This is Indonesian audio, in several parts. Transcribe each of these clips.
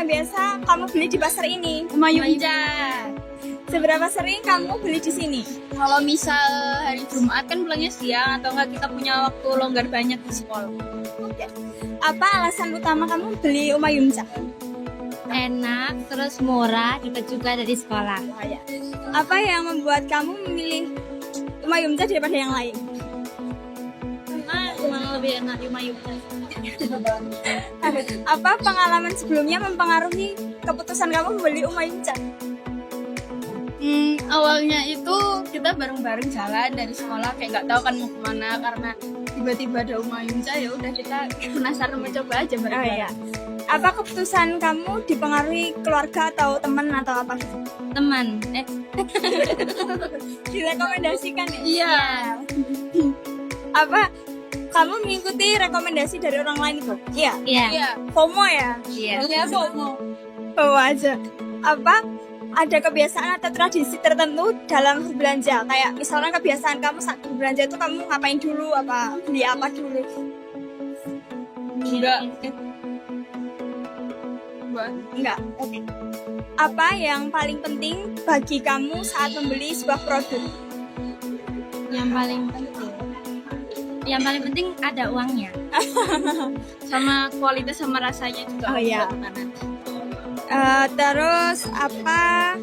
biasa kamu beli di pasar ini? Umayumca. Seberapa sering kamu beli di sini? Kalau misal hari Jumat kan pulangnya siang atau enggak kita punya waktu longgar banyak di sekolah. Apa alasan utama kamu beli Umayumca? Enak, terus murah, dapat juga dari sekolah. Apa yang membuat kamu memilih Umayumca daripada yang lain? Karena emang lebih enak di Umayumca. Apa pengalaman sebelumnya mempengaruhi keputusan kamu membeli Umayumca? Awalnya itu kita bareng-bareng jalan dari sekolah kayak nggak tahu kan mau kemana karena tiba-tiba ada Umayumca, ya udah kita penasaran mencoba aja bareng-bareng. Apa keputusan kamu dipengaruhi keluarga atau teman atau apa? Teman, Direkomendasikan ya? Iya. Apa kamu mengikuti rekomendasi dari orang lain itu? Iya. iya, FOMO ya? iya. Iya, FOMO. FOMO aja. Apa ada kebiasaan atau tradisi tertentu dalam berbelanja? Kayak misalnya kebiasaan kamu saat berbelanja itu kamu ngapain dulu? Apa beli apa dulu? Enggak. Oke. Apa yang paling penting bagi kamu saat membeli sebuah produk? Yang paling penting ada uangnya. Sama kualitas sama rasanya juga. Oh, iya. Terus apa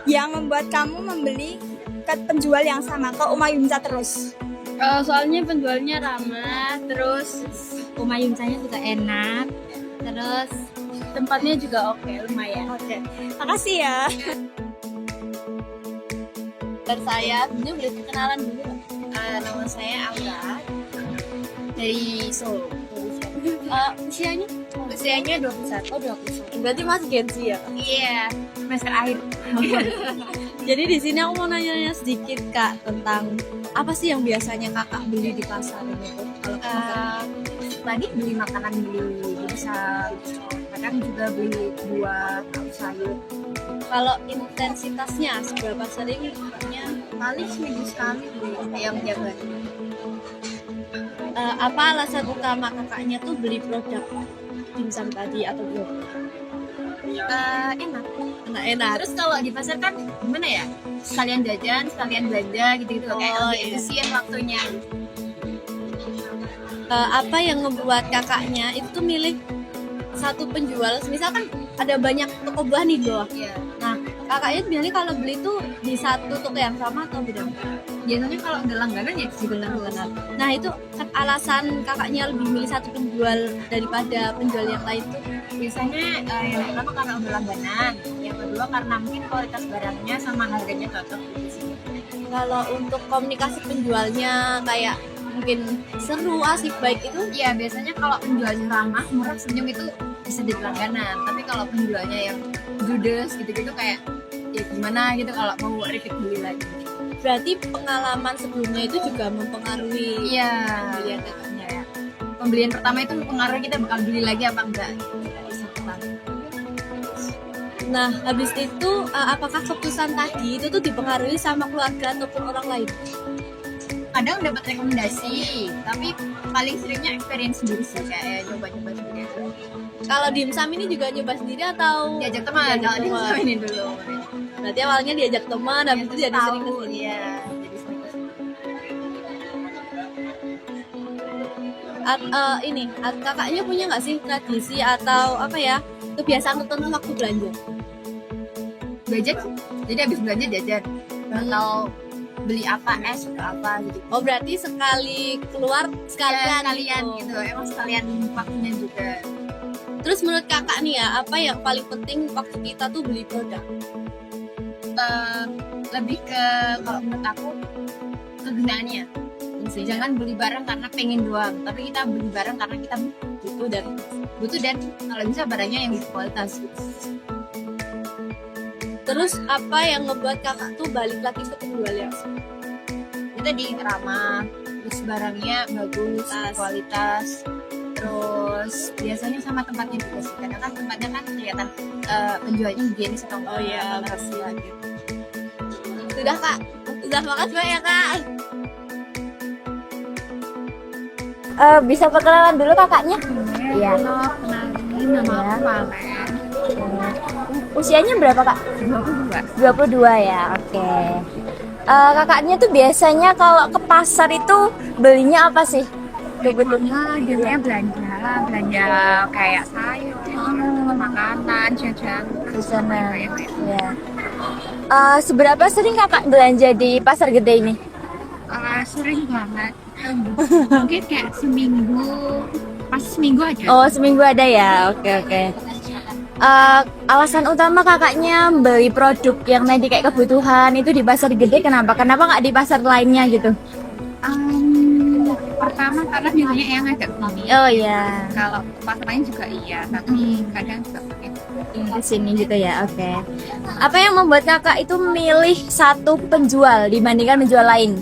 yang membuat kamu membeli ke penjual yang sama, ke Umayumca terus? Soalnya penjualnya ramah, terus Umayumcanya juga enak. Terus tempatnya juga oke, lumayan. Oke, makasih ya. Dan saya ini boleh kenalan dulu. Nama saya Aura dari Solo. usianya? Usianya 21. Oh, 21. Berarti masih Gen Z ya? Iya, semester akhir. Jadi di sini aku mau nanya sedikit Kak tentang apa sih yang biasanya Kakak beli di pasar ini tuh? Kalau Tadi beli makanan, beli pisang, kadang juga beli buah atau sayur. kalau intensitasnya seberapa seringnya? Paling seminggu sekali beli ayam jabat. Apa alasan utama Kakaknya tuh beli produk dimsum tadi atau belum? Enak. Enak. Terus kalau di pasar kan gimana ya? Sekalian jajan, sekalian belanja gitu-gitu kayak Oh, lebih iya. efisien waktunya. Apa yang membuat Kakaknya itu tuh milih satu penjual? Misalkan ada banyak toko buah nih di bawah. Iya. Nah, Kakaknya milih kalau beli tuh di satu toko yang sama atau beda? Biasanya kalau udah langganan ya di langganan. Nah, itu kan alasan Kakaknya lebih milih satu penjual daripada penjual yang lain tuh. Biasanya yang pertama karena udah langganan, yang kedua karena mungkin kualitas barangnya sama harganya cocok di sini. Kalau untuk komunikasi penjualnya kayak mungkin seru, asik, baik itu Iya, biasanya kalau penjualnya ramah, murah, senyum itu bisa jadi langganan. Tapi kalau penjualnya yang judes gitu-gitu kayak ya gimana gitu kalau mau repeat beli lagi. berarti pengalaman sebelumnya itu juga mempengaruhi Iya. pembelian Kakaknya ya. Pembelian pertama itu mempengaruhi kita bakal beli lagi apa enggak. Nah, habis itu apakah keputusan tadi itu tuh dipengaruhi sama keluarga ataupun orang lain? Kadang dapat rekomendasi, tapi paling seringnya experience sendiri sih, kayak coba-coba sendiri. Kalau dimsum ini juga nyoba sendiri atau Diajak teman, kalau di teman? ini dulu. Berarti awalnya diajak teman, habis itu jadi sering Tahu, kesini. iya. Jadi sering kesini. Kakaknya punya nggak sih tradisi atau apa ya kebiasaan tertentu waktu belanja? Jajan, jadi habis belanja jajan. Atau beli apa, es atau apa gitu. Oh, berarti sekali keluar sekalian, Sekalian gitu, emang sekalian waktunya juga. Terus menurut kakak nih ya, apa yang paling penting waktu kita tuh beli produk? Lebih ke kalau menurut aku kegunaannya. Jangan beli barang karena pengen doang, tapi kita beli barang karena kita butuh dan kalau bisa barangnya yang berkualitas. Terus apa yang ngebuat kakak tuh balik lagi ke penjual yang sama? Itu di ramah, terus barangnya bagus, kualitas, terus biasanya sama tempatnya juga sih. Karena kan tempatnya kan kelihatan penjualnya higienis atau enggak. Oh iya, pasti gitu. Sudah kak, sudah makasih banyak kak. Bisa perkenalan dulu kakaknya? Iya. Kenalin nama aku Valen. Usianya berapa kak? 22 ya, oke. Kakaknya tuh biasanya kalau ke pasar itu belinya apa sih? Biasanya belanja kayak sayur, makanan, jajan Di sana. Ya. Seberapa sering kakak belanja di pasar gede ini? Sering banget. Mungkin kayak seminggu, pas seminggu aja. Oh, seminggu ada ya. Oke, oke. Alasan utama kakaknya beli produk yang tadi kayak kebutuhan itu di pasar gede kenapa? Kenapa nggak di pasar lainnya gitu? Pertama karena biasanya yang agak tinggi. Oh ya, Kalau pasar lain juga iya, tapi kadang juga pakai. di sini gitu ya. Oke. Apa yang membuat kakak itu milih satu penjual dibandingkan penjual lain?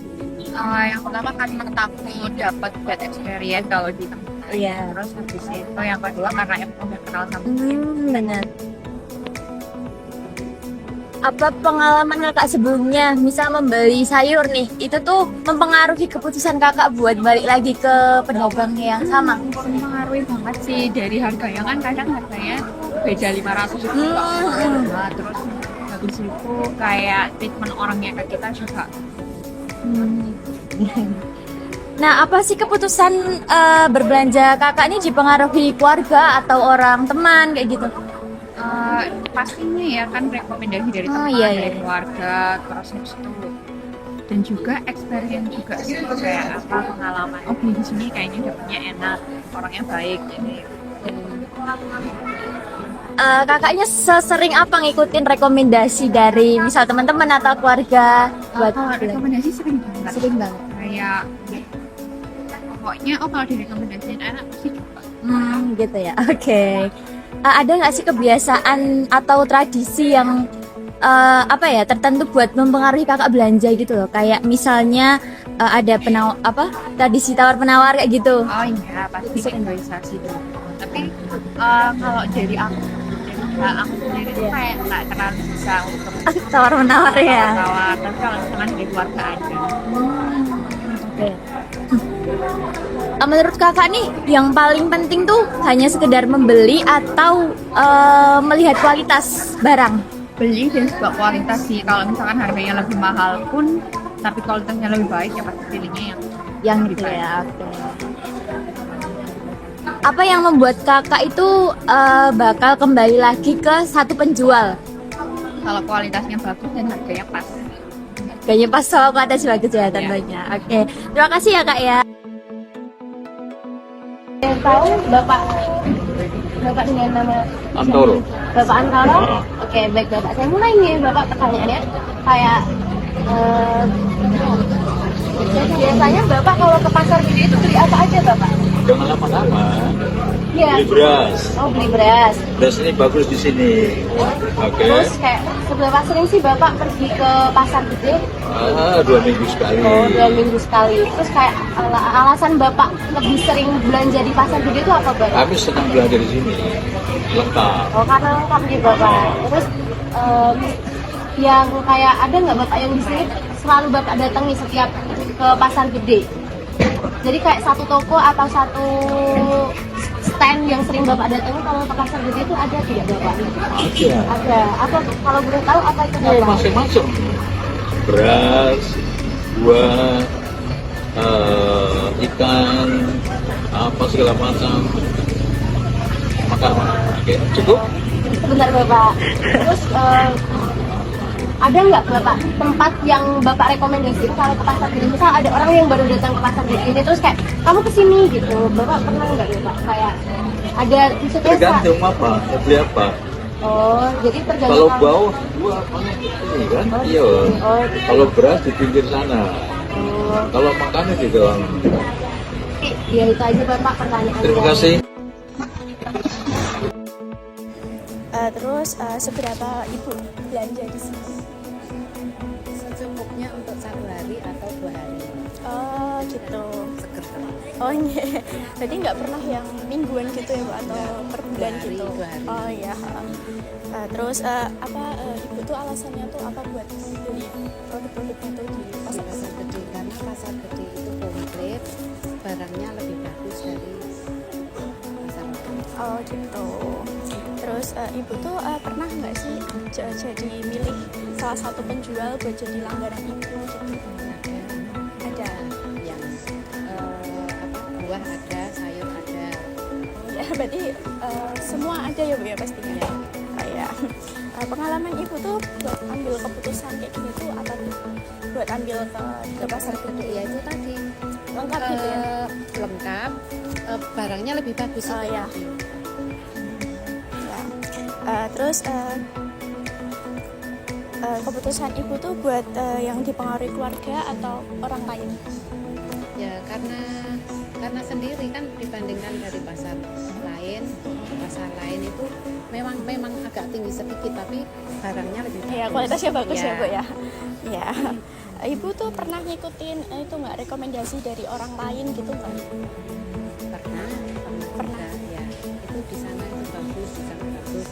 Yang pertama karena takut dapat bad experience kalau di tempat. Iya. Terus habis itu yang kedua karena emang udah kenal sama Benar. Apa pengalaman kakak sebelumnya, misal membeli sayur nih, itu tuh mempengaruhi keputusan kakak buat balik lagi ke pedagang yang sama? mempengaruhi banget sih dari harganya kan kadang harganya beda 500 itu nah, terus habis itu kayak treatment orangnya ke kita juga. Nah, apa sih keputusan berbelanja kakak ini dipengaruhi keluarga atau orang teman kayak gitu? Pastinya ya kan rekomendasi dari Oh, teman, iya, dari iya. keluarga, terus habis itu dan juga experience juga sih kayak apa pengalaman beli di sini kayaknya dapetnya enak, orangnya baik jadi Kakaknya sesering apa ngikutin rekomendasi dari misal teman-teman atau keluarga buat kalau belanja? rekomendasi sering banget Sering banget. kayak pokoknya kalau direkomendasiin enak pasti coba. Gitu ya. Oke. Ada nggak sih kebiasaan atau tradisi yang apa ya tertentu buat mempengaruhi kakak belanja gitu loh? Kayak misalnya ada tradisi tawar penawar kayak gitu. Oh iya pasti organisasi dulu. Tapi kalau dari aku sendiri tuh kayak nggak terlalu bisa untuk Tawar menawar ya. tawar, tapi kalau misalkan dari keluarga aja. Oke. Menurut kakak nih, yang paling penting tuh hanya sekedar membeli atau melihat kualitas barang? Beli dan juga kualitas sih. Kalau misalkan harganya lebih mahal pun, tapi kualitasnya lebih baik ya pasti pilihnya yang lebih Gitu baik. ya. Oke. Apa yang membuat kakak itu bakal kembali lagi ke satu penjual? Kalau kualitasnya bagus dan harganya pas. Kayaknya pas sama kualitas bagus ya tentunya. Oke. Terima kasih ya kak ya. Tahu bapak dengan nama Antoro. Bapak Antoro? Oke, baik Bapak. Saya mulai nih Bapak pertanyaannya. Kayak biasanya Bapak kalau ke pasar gede itu beli apa aja Bapak? Jangan lama-lama. Iya. Beli beras. Oh, beli beras. Beras ini bagus di sini. Oke. Terus kayak seberapa sering sih Bapak pergi ke pasar gede? 2 minggu sekali. Oh, 2 minggu sekali. Terus kayak alasan Bapak lebih sering belanja di pasar gede itu apa Bapak? Kami senang belanja di sini. Lengkap. Oh, karena lengkap gitu Bapak. Terus yang kayak ada nggak Bapak yang di sini selalu Bapak datangi setiap ke pasar gede? Jadi kayak satu toko atau satu stand yang sering Bapak datangi kalau ke pasar gede itu ada tidak Bapak? Ada. Ada. Apa kalau boleh tahu apa itu Bapak? Macam-macam. Beras, buah, ikan, apa segala macam. Makanan. Oke, cukup. Sebentar Bapak. Terus ada nggak Bapak tempat yang Bapak rekomendasikan kalau ke pasar gede? Misal ada orang yang baru datang ke pasar gede ini terus kayak kamu kesini gitu, Bapak pernah nggak Bapak kayak ada maksudnya Tergantung apa, mau beli apa. Oh, jadi tergantung Kalau kamu. bau, buah ini kan, iya. Oh, gitu. Kalau beras di pinggir sana. Oh. Kalau makanan di dalam. Ya itu aja Bapak pertanyaannya. Terima kasih. Terus seberapa Ibu belanja di sini? Secukupnya untuk 1 hari atau 2 hari. Oh gitu. Seger. Oh iya. Jadi nggak pernah yang mingguan gitu ya Pak atau per bulan 2 hari, gitu? 2 hari. Oh iya. Terus Ibu tuh alasannya tuh apa buat beli produk-produknya tuh di Di pasar? pasar gede karena pasar gede itu komplit, barangnya lebih bagus dari pasar lain. Oh gitu. Terus ibu tuh pernah nggak sih jadi milih salah satu penjual buat jadi langganan ibu gitu? Ada. Yang buah ada, sayur ada. Ya berarti semua ada ya bu ya pastinya. Ya. Ya. Pengalaman ibu tuh buat ambil keputusan kayak gini tuh apa tuh? Buat ambil ke pasar gede Ya itu tadi lengkap gitu ya? lengkap, barangnya lebih bagus. Oh, itu ya. tadi. Ya. Terus keputusan ibu tuh buat yang dipengaruhi keluarga atau orang lain? Ya karena sendiri kan dibandingkan dari pasar lain itu memang agak tinggi sedikit tapi barangnya lebih bagus. Ya kualitasnya bagus ya bu ya. Ya. Ibu tuh pernah ngikutin itu nggak rekomendasi dari orang lain gitu kan? Pernah ya, itu di sana itu bagus, di sana bagus.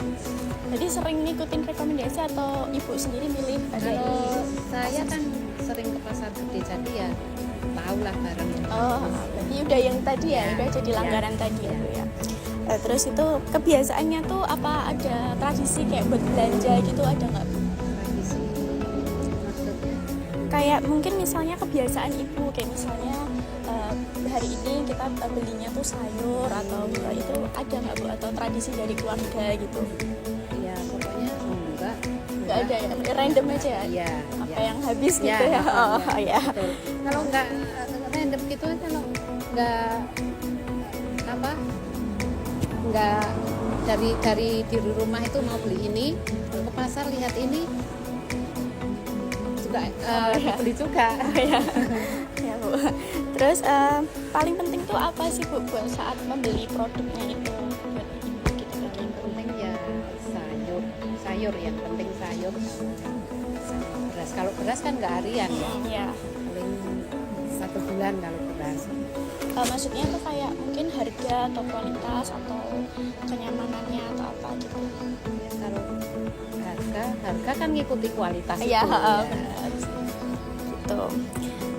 Jadi sering ngikutin rekomendasi atau ibu sendiri milih ada Kalau ini? saya kan sering ke pasar gede jadi ya tahulah barang. Oh, berarti udah yang tadi ya, Ya, udah jadi ya. langganan tadi ya bu ya. Terus itu kebiasaannya tuh apa ada tradisi kayak buat belanja gitu ada nggak bu? Tradisi maksudnya Kayak mungkin misalnya kebiasaan ibu kayak misalnya hari ini kita belinya tuh sayur atau itu ada nggak bu atau tradisi dari keluarga gitu? ya pokoknya enggak Nggak ada ya, random aja ya? ya Apa yang habis gitu ya? Oh ya. betul. Kalau enggak random gitu kalau enggak dari di rumah itu mau beli ini ke pasar lihat ini juga beli juga. Ya bu. Terus paling penting tuh apa sih bu buat saat membeli produknya itu buat ibu gitu bagi Yang ibu? penting ya sayur yang penting sayur sama beras. Kalau beras kan nggak harian ya, Ya. paling 1 bulan kalau beras. Maksudnya tuh kayak mungkin harga atau kualitas atau kenyamanannya atau apa gitu. Ya, kalau harga kan ngikuti kualitas Iya, itu. Ya. benar sih. Gitu.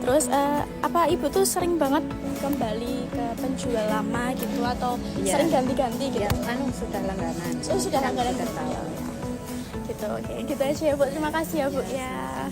Terus apa ibu tuh sering banget kembali ke penjual lama gitu atau Iya. sering ganti-ganti gitu? Ya, sudah langganan. Sudah Kan langganan sudah gitu. tahu. Gitu, oke. Gitu aja ya bu. Terima kasih ya bu. Ya.